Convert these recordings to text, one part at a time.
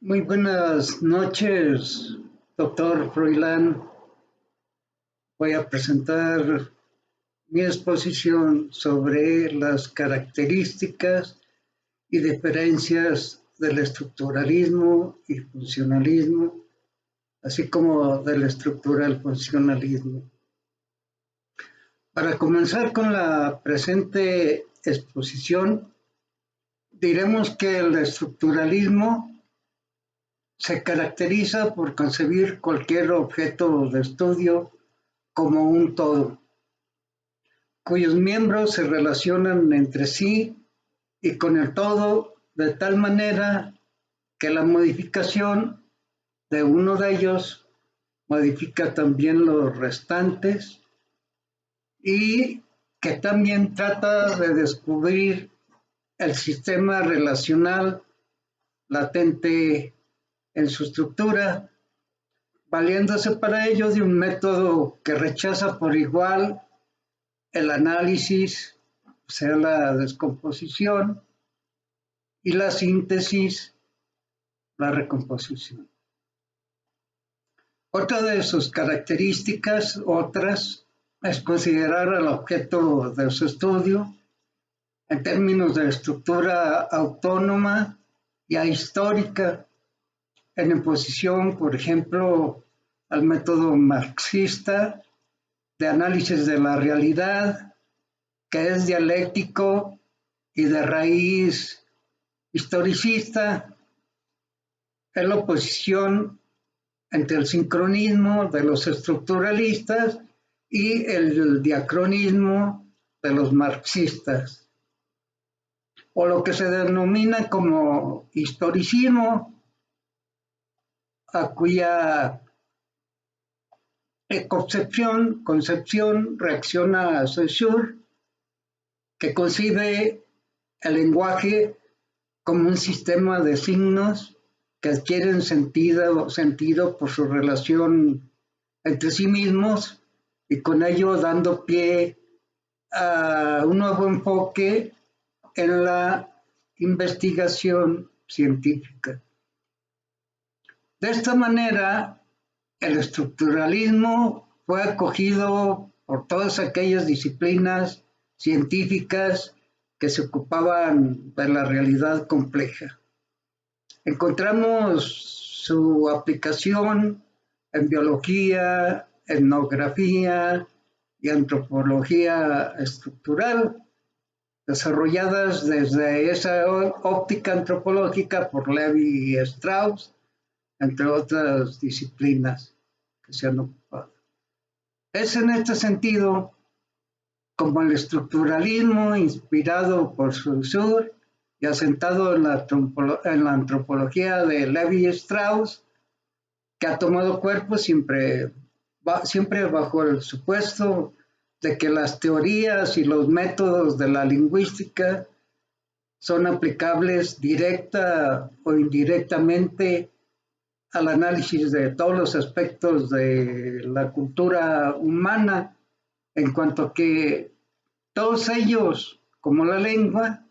Muy buenas noches, doctor Froilán. Voy a presentar mi exposición sobre las características y diferencias del estructuralismo y funcionalismo, así como del estructural funcionalismo. Para comenzar con la presente exposición, diremos que el estructuralismo se caracteriza por concebir cualquier objeto de estudio como un todo, cuyos miembros se relacionan entre sí y con el todo de tal manera que la modificación de uno de ellos modifica también los restantes y que también trata de descubrir el sistema relacional latente en su estructura, valiéndose para ello de un método que rechaza por igual el análisis, o sea, la descomposición, y la síntesis, la recomposición. Otra de sus características, es considerar al objeto de su estudio en términos de estructura autónoma y ahistórica, en oposición, por ejemplo, al método marxista de análisis de la realidad, que es dialéctico y de raíz historicista, en la oposición entre el sincronismo de los estructuralistas y el diacronismo de los marxistas, o lo que se denomina como historicismo, a cuya concepción reacciona a Saussure, que concibe el lenguaje como un sistema de signos que adquieren sentido por su relación entre sí mismos y con ello dando pie a un nuevo enfoque en la investigación científica. De esta manera, el estructuralismo fue acogido por todas aquellas disciplinas científicas que se ocupaban de la realidad compleja. Encontramos su aplicación en biología, etnografía y antropología estructural, desarrolladas desde esa óptica antropológica por Levi y Strauss, entre otras disciplinas que se han ocupado. Es en este sentido como el estructuralismo inspirado por Saussure y asentado en la antropología de Levi Strauss, que ha tomado cuerpo siempre bajo el supuesto de que las teorías y los métodos de la lingüística son aplicables directa o indirectamente al análisis de todos los aspectos de la cultura humana, en cuanto que todos ellos, como la lengua,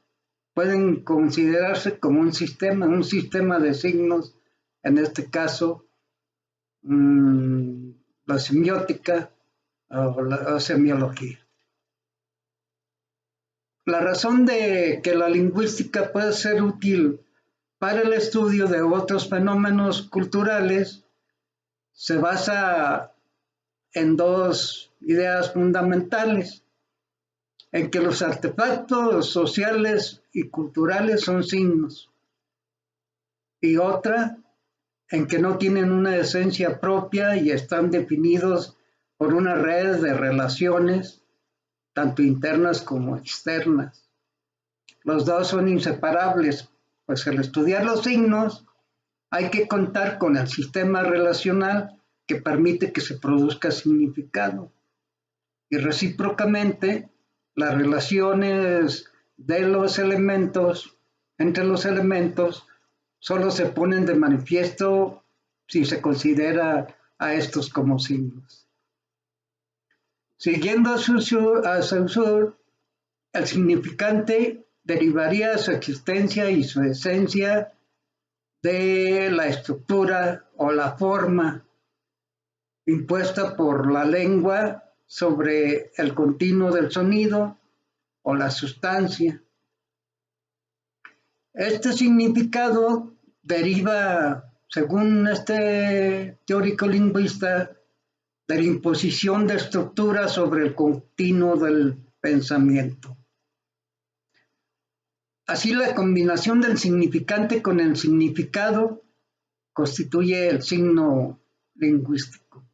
pueden considerarse como un sistema de signos, en este caso, la semiótica o la semiología. La razón de que la lingüística puede ser útil para el estudio de otros fenómenos culturales se basa en dos ideas fundamentales: en que los artefactos sociales y culturales son signos, y otra, en que no tienen una esencia propia y están definidos por una red de relaciones, tanto internas como externas. Los dos son inseparables, pues al estudiar los signos hay que contar con el sistema relacional que permite que se produzca significado. Y recíprocamente, las relaciones de los elementos, entre los elementos, solo se ponen de manifiesto si se considera a estos como signos. Siguiendo a Saussure, el significante derivaría su existencia y su esencia de la estructura o la forma impuesta por la lengua sobre el continuo del sonido o la sustancia. Este significado deriva, según este teórico lingüista, de la imposición de estructura sobre el continuo del pensamiento. Así, la combinación del significante con el significado constituye el signo lingüístico.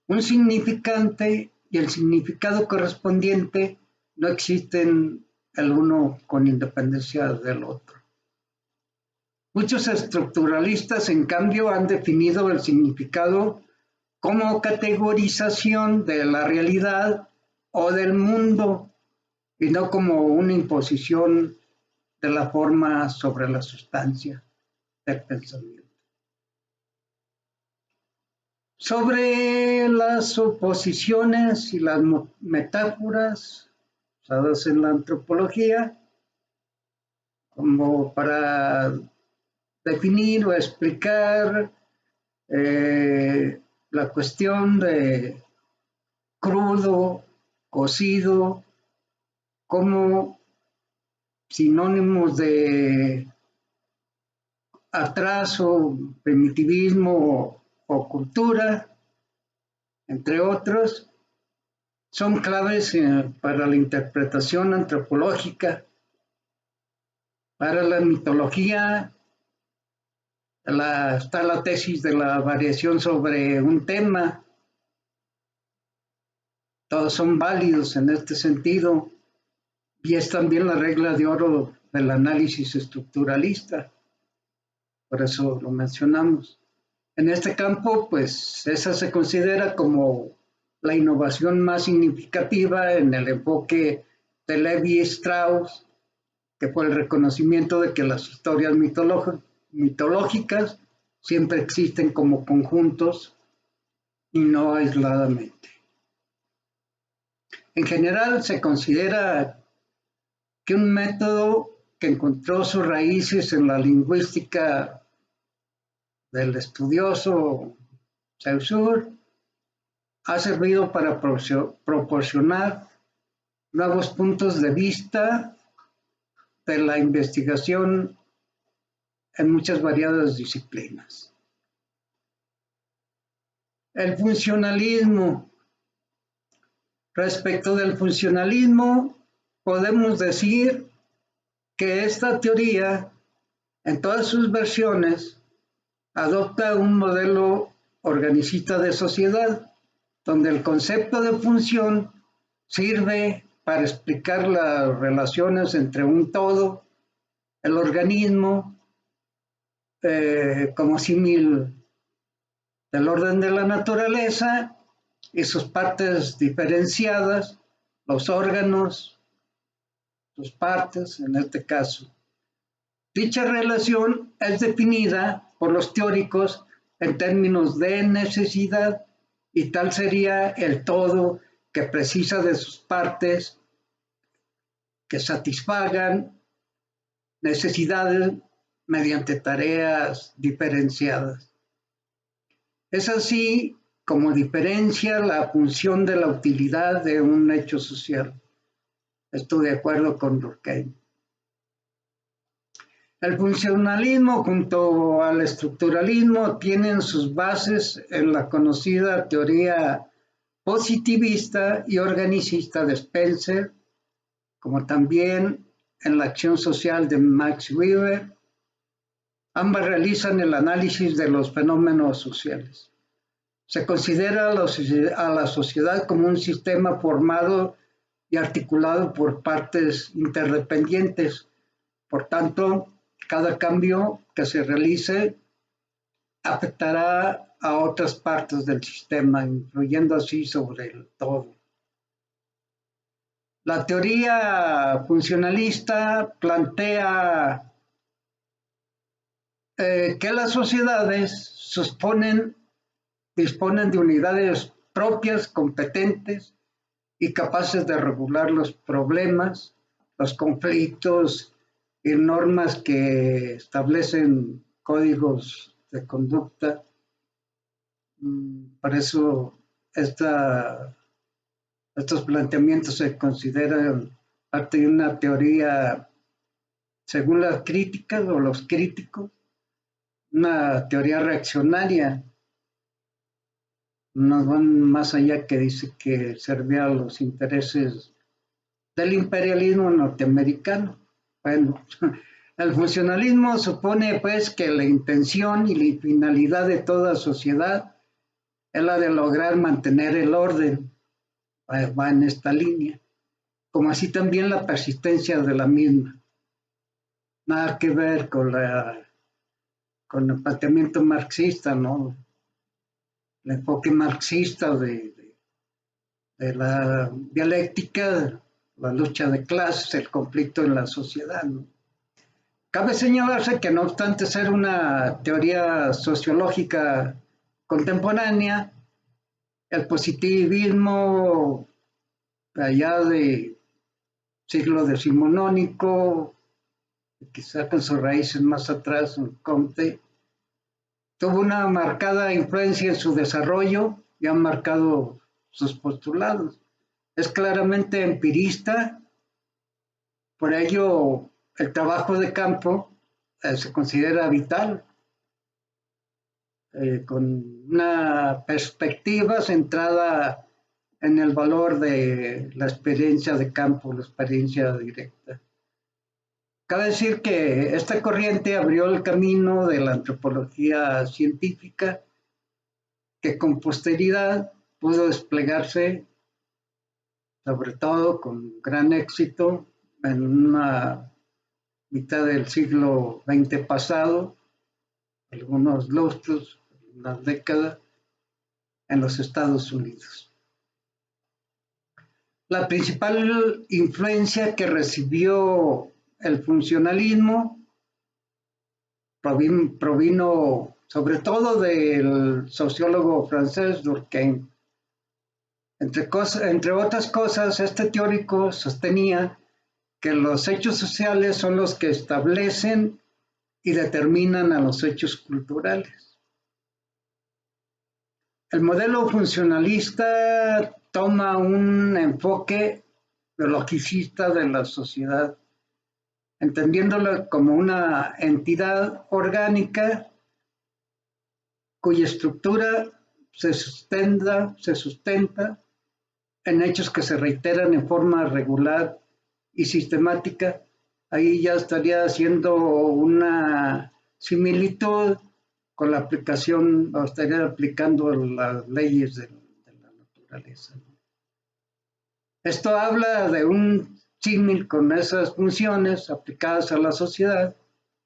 Un significante y el significado correspondiente no existen el uno con independencia del otro. Muchos estructuralistas, en cambio, han definido el significado como categorización de la realidad o del mundo y no como una imposición de la forma sobre la sustancia del pensamiento. Sobre las oposiciones y las metáforas usadas en la antropología, como para definir o explicar la cuestión de crudo, cocido, como sinónimos de atraso, primitivismo o cultura, entre otros, son claves para la interpretación antropológica. Para la mitología está la tesis de la variación sobre un tema. Todos son válidos en este sentido, y es también la regla de oro del análisis estructuralista. Por eso lo mencionamos. En este campo, pues, esa se considera como la innovación más significativa en el enfoque de Levi-Strauss, que fue el reconocimiento de que las historias mitológicas siempre existen como conjuntos y no aisladamente. En general, se considera que un método que encontró sus raíces en la lingüística del estudioso Saussure ha servido para proporcionar nuevos puntos de vista de la investigación en muchas variadas disciplinas. El funcionalismo. Respecto del funcionalismo, podemos decir que esta teoría, en todas sus versiones, adopta un modelo organicista de sociedad, donde el concepto de función sirve para explicar las relaciones entre un todo, el organismo, como símil del orden de la naturaleza y sus partes diferenciadas, los órganos, sus partes en este caso. Dicha relación es definida por los teóricos en términos de necesidad, y tal sería el todo que precisa de sus partes que satisfagan necesidades mediante tareas diferenciadas. Es así como diferencia la función de la utilidad de un hecho social. Estoy de acuerdo con Durkheim. El funcionalismo junto al estructuralismo tienen sus bases en la conocida teoría positivista y organicista de Spencer, como también en la acción social de Max Weber. Ambas realizan el análisis de los fenómenos sociales. Se considera a la sociedad como un sistema formado y articulado por partes interdependientes. Por tanto, cada cambio que se realice afectará a otras partes del sistema, influyendo así sobre el todo. La teoría funcionalista plantea que las sociedades disponen de unidades propias, competentes y capaces de regular los problemas, los conflictos y normas que establecen códigos de conducta. Por eso estos planteamientos se consideran parte de una teoría, según las críticas o los críticos, una teoría reaccionaria. No van más allá, que dice que servía a los intereses del imperialismo norteamericano. Bueno, el funcionalismo supone pues que la intención y la finalidad de toda sociedad es la de lograr mantener el orden. Va en esta línea, como así también la persistencia de la misma. Nada que ver con el planteamiento marxista, ¿no? El enfoque marxista de la dialéctica, la lucha de clases, el conflicto en la sociedad, ¿no? Cabe señalarse que, no obstante ser una teoría sociológica contemporánea, el positivismo allá de siglo decimonónico, quizá con sus raíces más atrás en Comte, tuvo una marcada influencia en su desarrollo y ha marcado sus postulados. Es claramente empirista, por ello el trabajo de campo se considera vital, con una perspectiva centrada en el valor de la experiencia de campo, la experiencia directa. Cabe decir que esta corriente abrió el camino de la antropología científica, que con posterioridad pudo desplegarse, sobre todo con gran éxito, en una mitad del siglo XX pasado, algunos lustros, unas décadas, en los Estados Unidos. La principal influencia que recibió el funcionalismo provino sobre todo del sociólogo francés Durkheim. Entre otras cosas, este teórico sostenía que los hechos sociales son los que establecen y determinan a los hechos culturales. El modelo funcionalista toma un enfoque biologicista de la sociedad, entendiéndola como una entidad orgánica cuya estructura se sustenta en hechos que se reiteran en forma regular y sistemática. Ahí ya estaría haciendo una similitud con la aplicación, o estaría aplicando las leyes de la naturaleza. Esto habla de un símil con esas funciones aplicadas a la sociedad,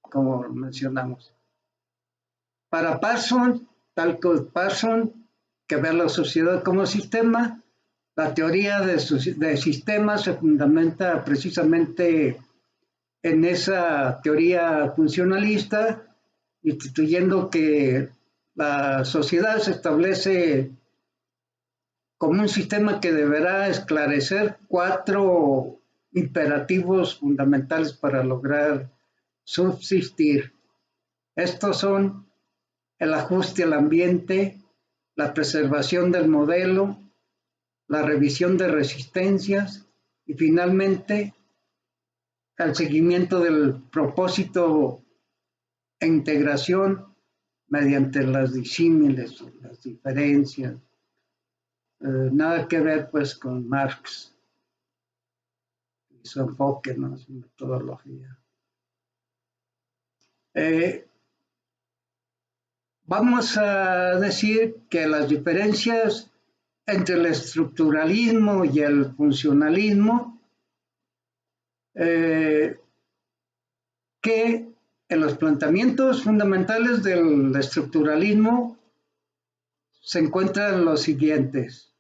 como mencionamos. Para Parsons, tal como Parsons, que ve a la sociedad como sistema, la teoría de sistemas se fundamenta precisamente en esa teoría funcionalista, instituyendo que la sociedad se establece como un sistema que deberá esclarecer 4 imperativos fundamentales para lograr subsistir. Estos son el ajuste al ambiente, la preservación del modelo, la revisión de resistencias y finalmente el seguimiento del propósito e integración mediante las disímiles, las diferencias. Nada que ver pues con Marx y su enfoque, ¿no? Su metodología. Vamos a decir que las diferencias entre el estructuralismo y el funcionalismo, que en los planteamientos fundamentales del estructuralismo se encuentran los siguientes.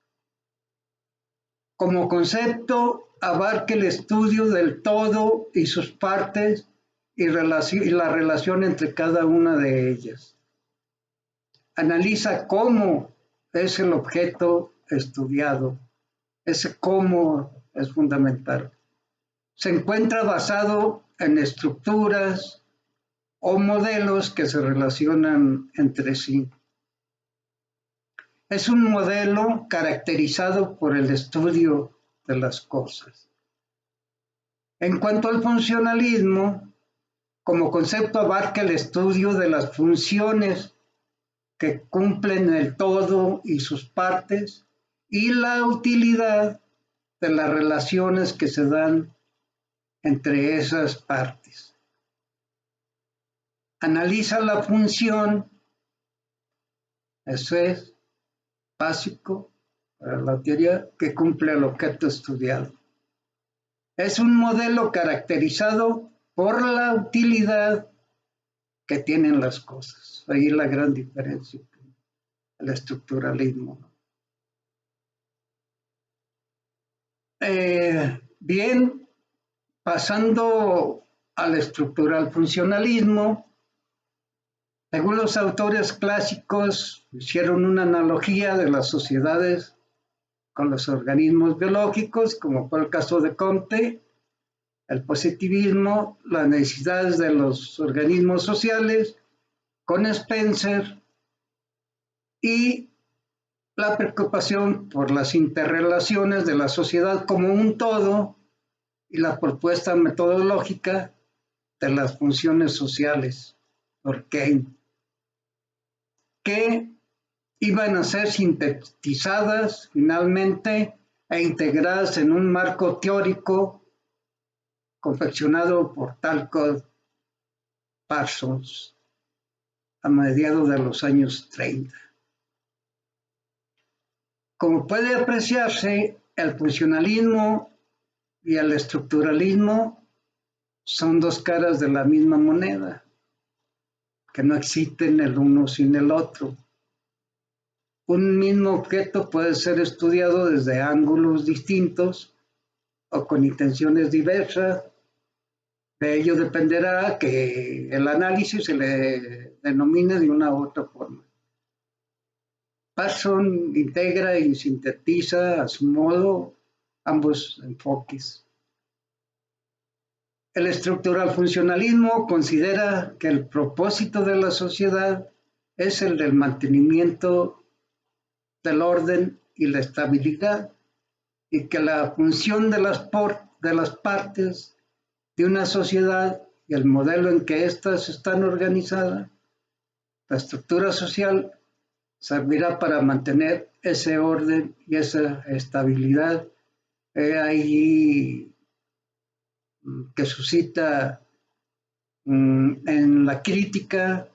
Como concepto, abarca el estudio del todo y sus partes y la relación entre cada una de ellas. Analiza cómo es el objeto estudiado. Ese cómo es fundamental. Se encuentra basado en estructuras, o modelos que se relacionan entre sí. Es un modelo caracterizado por el estudio de las cosas. En cuanto al funcionalismo, como concepto abarca el estudio de las funciones que cumplen el todo y sus partes y la utilidad de las relaciones que se dan entre esas partes. Analiza la función, eso es básico para la teoría, que cumple el objeto estudiado. Es un modelo caracterizado por la utilidad que tienen las cosas. Ahí la gran diferencia con el estructuralismo. Bien, pasando al funcionalismo, según los autores clásicos, hicieron una analogía de las sociedades con los organismos biológicos, como fue el caso de Comte, el positivismo, las necesidades de los organismos sociales, con Spencer, y la preocupación por las interrelaciones de la sociedad como un todo y la propuesta metodológica de las funciones sociales por Keynes, que iban a ser sintetizadas finalmente e integradas en un marco teórico confeccionado por Talcott Parsons a mediados de los años 30. Como puede apreciarse, el funcionalismo y el estructuralismo son dos caras de la misma moneda, que no existen el uno sin el otro. Un mismo objeto puede ser estudiado desde ángulos distintos o con intenciones diversas. De ello dependerá que el análisis se le denomine de una u otra forma. Parsons integra y sintetiza a su modo ambos enfoques. El estructural funcionalismo considera que el propósito de la sociedad es el del mantenimiento del orden y la estabilidad, y que la función de las partes de una sociedad y el modelo en que éstas están organizadas, la estructura social, servirá para mantener ese orden y esa estabilidad. Ahí que suscita en la crítica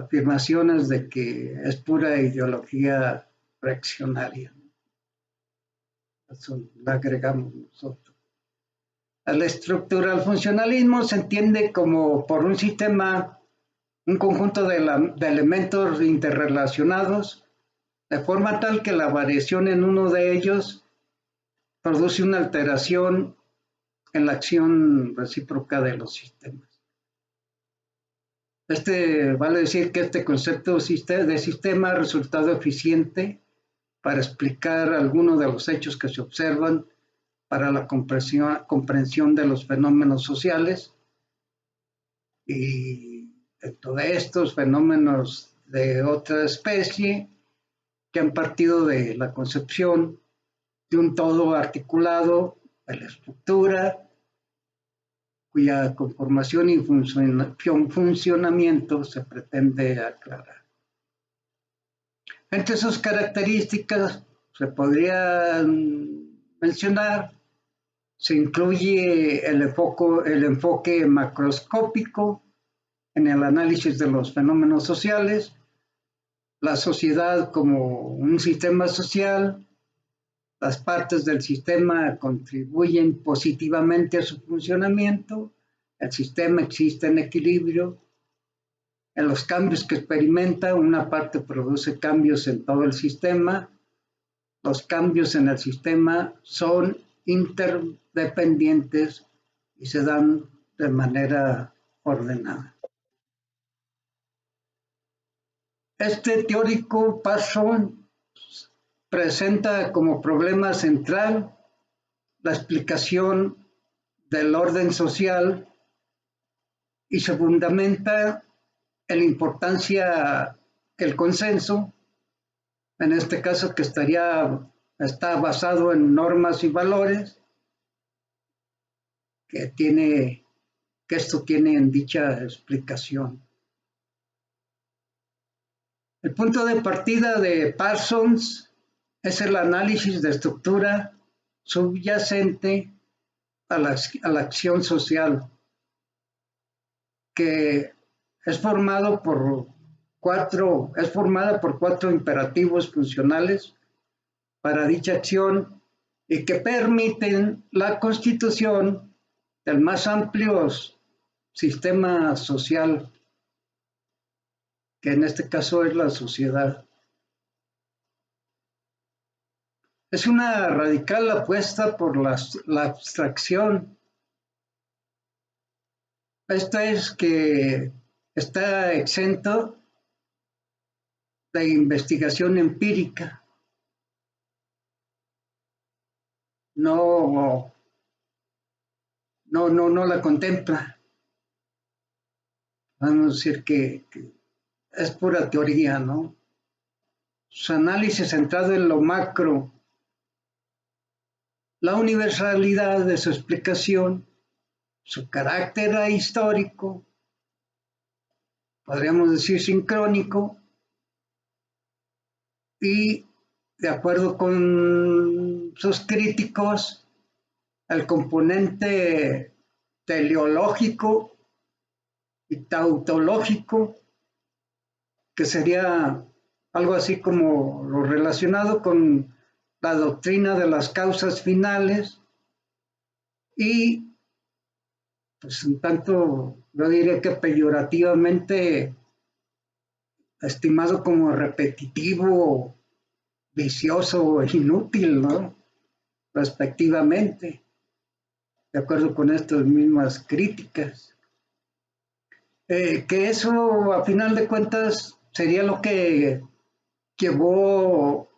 afirmaciones de que es pura ideología reaccionaria. Eso lo agregamos nosotros. La estructura del funcionalismo se entiende como por un sistema, un conjunto de elementos interrelacionados, de forma tal que la variación en uno de ellos produce una alteración en la acción recíproca de los sistemas. Vale decir que este concepto de sistema ha resultado eficiente para explicar algunos de los hechos que se observan para la comprensión de los fenómenos sociales, y dentro de estos fenómenos de otra especie que han partido de la concepción de un todo articulado de la estructura, cuya conformación y funcionamiento se pretende aclarar. Entre sus características se podrían mencionar, se incluye el enfoque macroscópico en el análisis de los fenómenos sociales, la sociedad como un sistema social, las partes del sistema contribuyen positivamente a su funcionamiento, el sistema existe en equilibrio, en los cambios que experimenta, una parte produce cambios en todo el sistema, los cambios en el sistema son interdependientes y se dan de manera ordenada. Este teórico Parsons presenta como problema central la explicación del orden social y se fundamenta en la importancia que el consenso, en este caso que está basado en normas y valores, que esto tiene en dicha explicación. El punto de partida de Parsons es el análisis de estructura subyacente a la acción social, que es formada por cuatro imperativos funcionales para dicha acción y que permiten la constitución del más amplio sistema social, que en este caso es la sociedad. Es una radical apuesta por la abstracción. Esto es que está exento de investigación empírica. No la contempla. Vamos a decir que es pura teoría, ¿no? Su análisis centrado en lo macro, la universalidad de su explicación, su carácter histórico, podríamos decir sincrónico, y de acuerdo con sus críticos, el componente teleológico y tautológico, que sería algo así como lo relacionado con la doctrina de las causas finales, y pues un tanto, yo diría que peyorativamente estimado como repetitivo, vicioso, inútil, ¿no? Respectivamente, de acuerdo con estas mismas críticas. Que eso, a final de cuentas, sería lo que llevó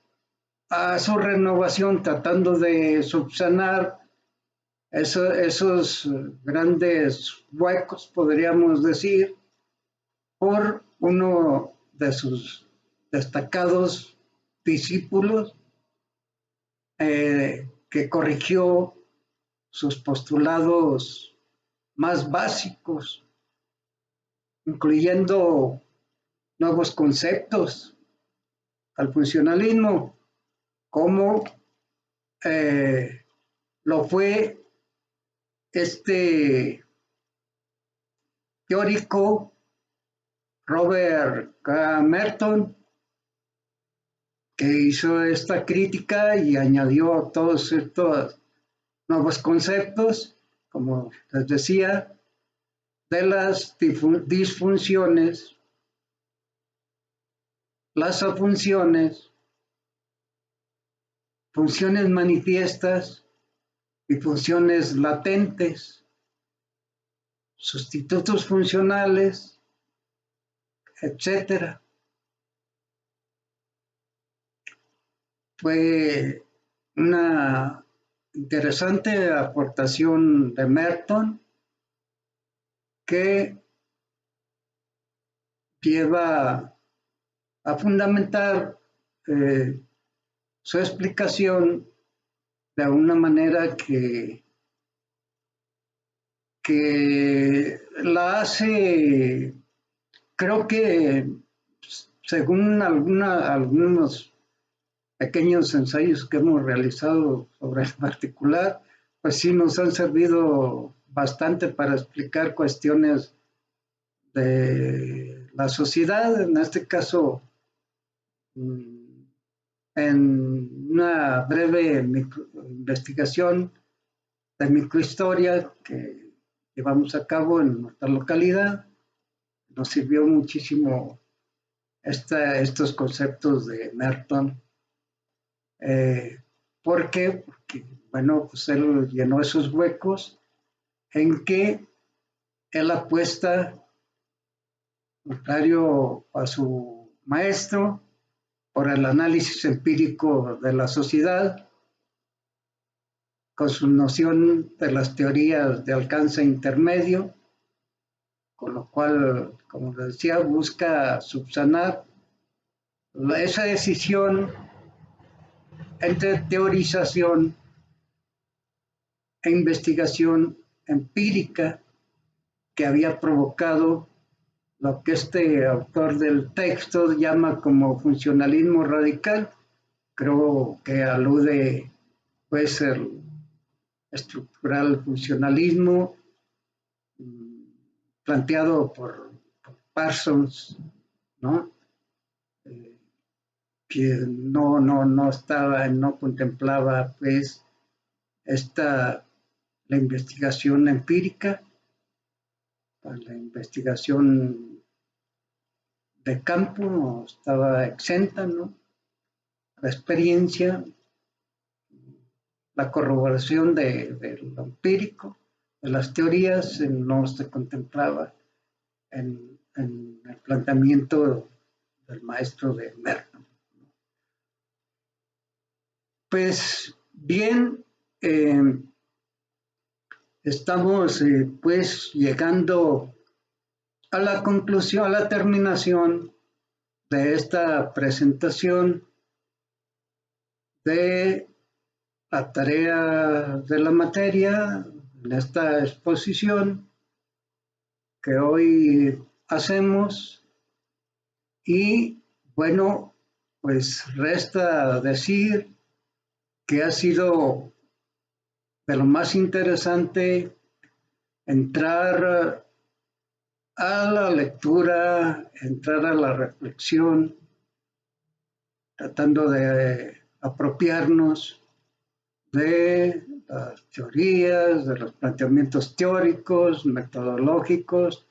a su renovación, tratando de subsanar esos grandes huecos, podríamos decir, por uno de sus destacados discípulos, que corrigió sus postulados más básicos, incluyendo nuevos conceptos al funcionalismo, como lo fue este teórico Robert K. Merton, que hizo esta crítica y añadió todos estos nuevos conceptos, como les decía, de las disfunciones, las afunciones, funciones manifiestas y funciones latentes, sustitutos funcionales, etc. Fue una interesante aportación de Merton, que lleva a fundamentar su explicación de una manera que la hace, creo que según algunos pequeños ensayos que hemos realizado sobre el particular, pues sí nos han servido bastante para explicar cuestiones de la sociedad, en este caso en una breve investigación de microhistoria que llevamos a cabo en nuestra localidad. Nos sirvió muchísimo estos conceptos de Merton. ¿Por qué? Porque, bueno, pues él llenó esos huecos en que él apuesta, contrario a su maestro, por el análisis empírico de la sociedad, con su noción de las teorías de alcance intermedio, con lo cual, como decía, busca subsanar esa decisión entre teorización e investigación empírica que había provocado lo que este autor del texto llama como funcionalismo radical. Creo que alude, pues, el estructural funcionalismo planteado por Parsons, ¿no? Que no estaba, no contemplaba, pues, la investigación empírica, la investigación de campo estaba exenta, ¿no? La experiencia, la corroboración de lo empírico, de las teorías, no se contemplaba en el planteamiento del maestro de Merton. Pues bien, estamos pues llegando a la conclusión, a la terminación de esta presentación de la tarea de la materia, en esta exposición que hoy hacemos. Y bueno, pues resta decir que ha sido de lo más interesante entrar a la lectura, entrar a la reflexión, tratando de apropiarnos de las teorías, de los planteamientos teóricos, metodológicos,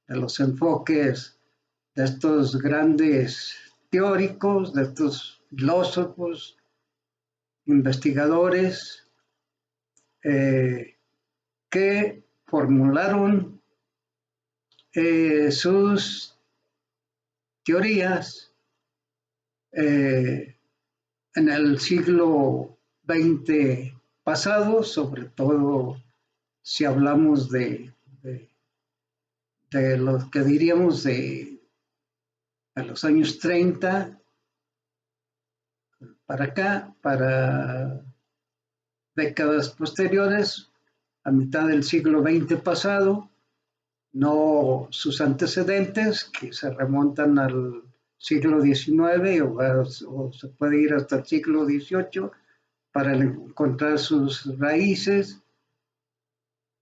de los enfoques de estos grandes teóricos, de estos filósofos, investigadores, que formularon sus teorías en el siglo XX pasado, sobre todo si hablamos de lo que diríamos de los años 30 para acá, para décadas posteriores, a mitad del siglo XX pasado, no sus antecedentes, que se remontan al siglo XIX o se puede ir hasta el siglo XVIII para encontrar sus raíces.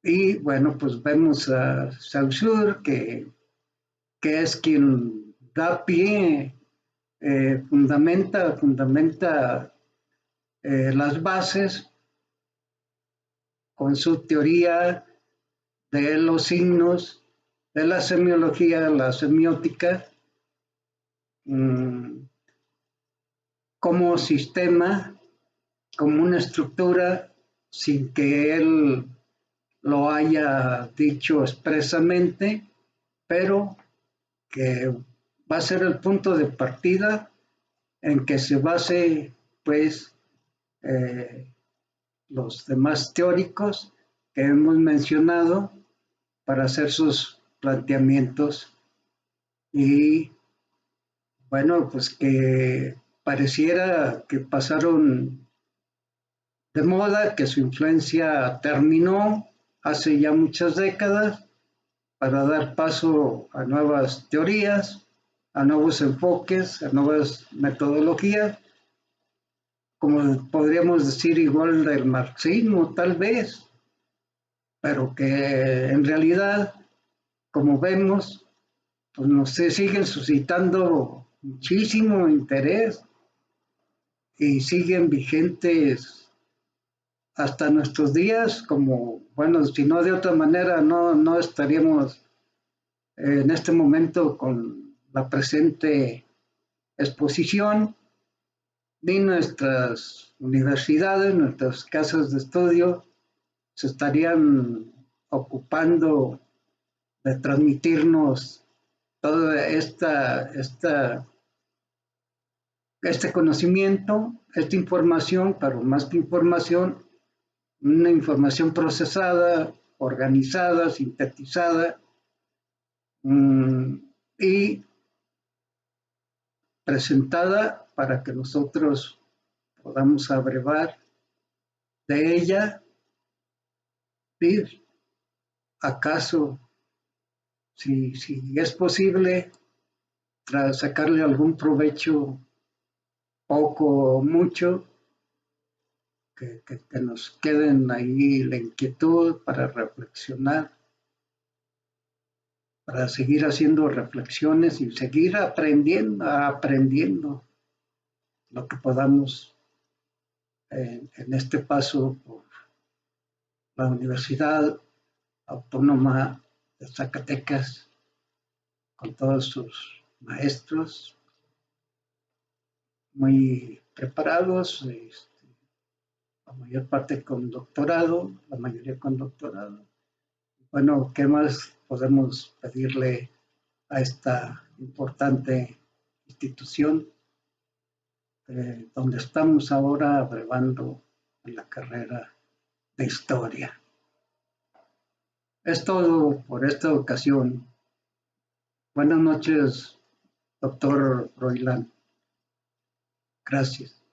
Y bueno, pues vemos a Saussure, que es quien da pie, fundamenta las bases con su teoría de los signos, de la semiología, la semiótica, como sistema, como una estructura, sin que él lo haya dicho expresamente, pero que va a ser el punto de partida en que se base, pues, los demás teóricos que hemos mencionado para hacer sus planteamientos. Y bueno, pues que pareciera que pasaron de moda, que su influencia terminó hace ya muchas décadas, para dar paso a nuevas teorías, a nuevos enfoques, a nuevas metodologías, como podríamos decir igual del marxismo tal vez, pero que en realidad, como vemos, pues nos siguen suscitando muchísimo interés y siguen vigentes hasta nuestros días, como, bueno, si no de otra manera, no estaríamos en este momento con la presente exposición, ni nuestras universidades, nuestras casas de estudio se estarían ocupando de transmitirnos todo este conocimiento, esta información, pero más que información, una información procesada, organizada, sintetizada, y presentada para que nosotros podamos abrevar de ella y acaso, si es posible, tras sacarle algún provecho, poco o mucho, que nos queden ahí la inquietud para reflexionar, para seguir haciendo reflexiones y seguir aprendiendo lo que podamos en este paso por la Universidad Autónoma de Zacatecas, con todos sus maestros muy preparados, la mayor parte con doctorado, la mayoría con doctorado. Bueno, ¿qué más podemos pedirle a esta importante institución donde estamos ahora abrevando en la carrera de historia? Es todo por esta ocasión. Buenas noches, doctor Roilán. Gracias.